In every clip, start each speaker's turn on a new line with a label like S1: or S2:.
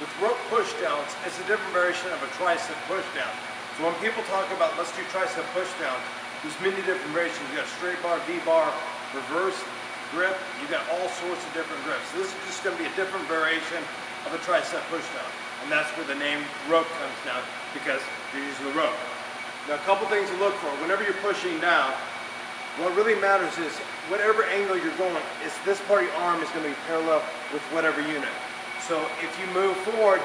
S1: with rope pushdowns, it's a different variation of a tricep pushdown. So when people talk about let's do tricep pushdown, there's many different variations. You got straight bar, V-bar, reverse grip. You got all sorts of different grips. So this is just going to be a different variation of a tricep pushdown, and that's where the name rope comes down, because you're using the rope. Now, a couple things to look for whenever you're pushing down. What really matters is whatever angle you're going, is this part of your arm is going to be parallel with whatever unit. So if you move forward,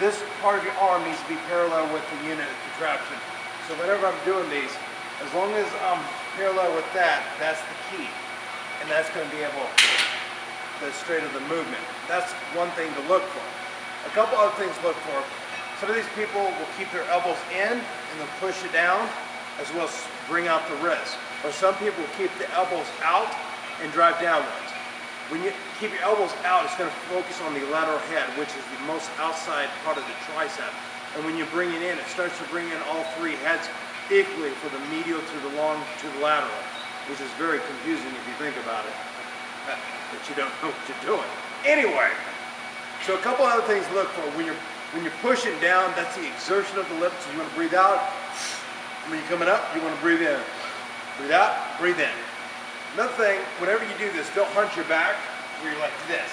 S1: this part of your arm needs to be parallel with the unit of contraption. So whenever I'm doing these, as long as I'm parallel with that, that's the key. And that's going to be able to straighten the movement. That's one thing to look for. A couple other things to look for. Some of these people will keep their elbows in and they'll push it down, as well as bring out the wrist. Or some people will keep the elbows out and drive downwards. When you keep your elbows out, it's going to focus on the lateral head, which is the most outside part of the tricep. And when you bring it in, it starts to bring in all three heads equally, for the medial to the long to the lateral, which is very confusing if you think about it, but you don't know what you're doing. Anyway, so a couple other things to look for. When you're pushing down, that's the exertion of the lips. So you want to breathe out. When you're coming up, you want to breathe in. Breathe out, breathe in. Another thing, whenever you do this, don't hunch your back where you're like this.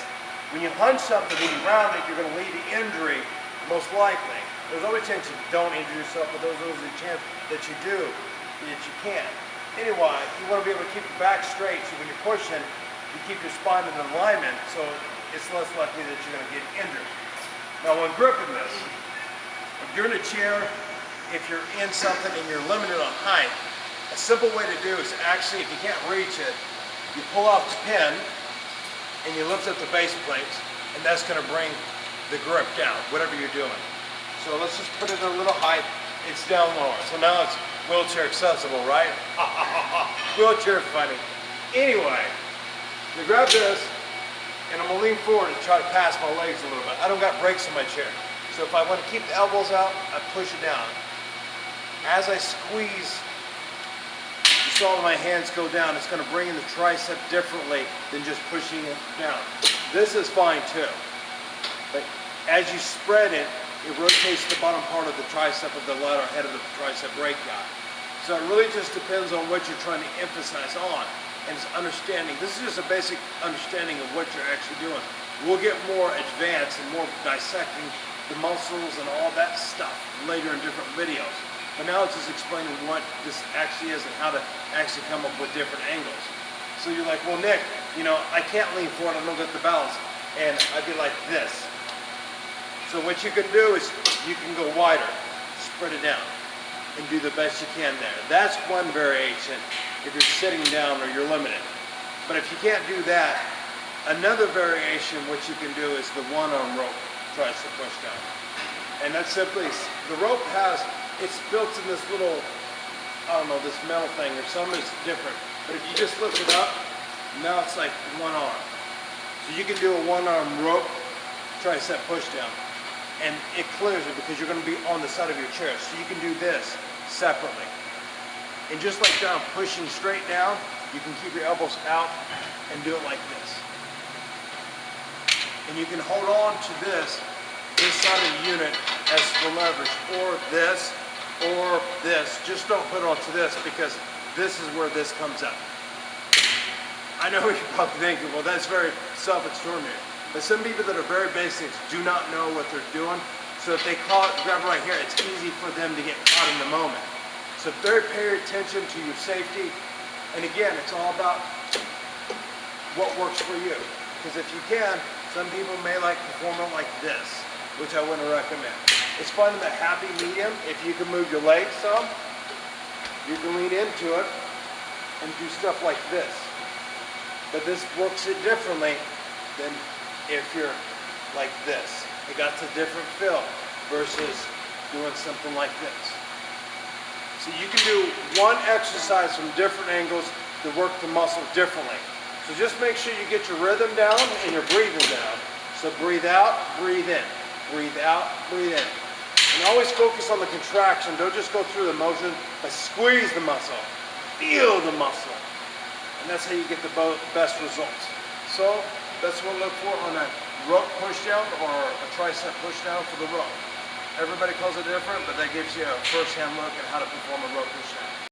S1: When you hunch something, when you round it, you're going to lead to injury, most likely. There's always a chance you don't injure yourself, but there's always a chance that you do, that you can. Anyway, you want to be able to keep your back straight, so when you're pushing, you keep your spine in alignment, so it's less likely that you're going to get injured. Now, when gripping this, if you're in a chair, if you're in something and you're limited on height, a simple way to do is actually, if you can't reach it, you pull off the pin and you lift up the base plates, and that's going to bring the grip down, whatever you're doing. So let's just put it at a little height. It's down lower. So now it's wheelchair accessible, right? Wheelchair funny. Anyway, you grab this, and I'm going to lean forward and try to pass my legs a little bit. I don't got brakes in my chair. So if I want to keep the elbows out, I push it down. As I squeeze, you saw my hands go down. It's going to bring in the tricep differently than just pushing it down. This is fine too. But as you spread it, it rotates the bottom part of the tricep of the lateral head of the tricep breakout. So it really just depends on what you're trying to emphasize on. And it's understanding. This is just a basic understanding of what you're actually doing. We'll get more advanced and more dissecting the muscles and all that stuff later in different videos. But now it's just explaining what this actually is and how to actually come up with different angles. So you're like, well, Nick, you know, I can't lean forward, I don't get the balance. And I'd be like this. So what you can do is you can go wider, spread it down, and do the best you can there. That's one variation if you're sitting down or you're limited. But if you can't do that, another variation which you can do is the one-arm rope tricep pushdown. And that's simply, the rope has, it's built in this little, I don't know, this metal thing, or some is different. But if you just lift it up, now it's like one arm. So you can do a one-arm rope tricep pushdown. And it clears it because you're going to be on the side of your chair. So you can do this separately. And just like down, pushing straight down, you can keep your elbows out and do it like this. And you can hold on to this side of the unit as for leverage, or this, or this. Just don't put it onto this, because this is where this comes up. I know you're probably thinking, well, that's very self-extraordinary. But some people that are very basics do not know what they're doing. So if they grab right here, it's easy for them to get caught in the moment. So pay attention to your safety. And again, it's all about what works for you. Because if you can, some people may like performing like this, which I wouldn't recommend. It's finding the happy medium. If you can move your legs some, you can lean into it and do stuff like this. But this works it differently than if you're like this. It got a different feel versus doing something like this. So you can do one exercise from different angles to work the muscle differently. So just make sure you get your rhythm down and your breathing down. So breathe out, breathe in. Breathe out, breathe in. And always focus on the contraction. Don't just go through the motion, but squeeze the muscle. Feel the muscle. And that's how you get the best results. So that's what I look for on a rope pushdown or a tricep pushdown for the rope. Everybody calls it different, but that gives you a first-hand look at how to perform a rope pushdown.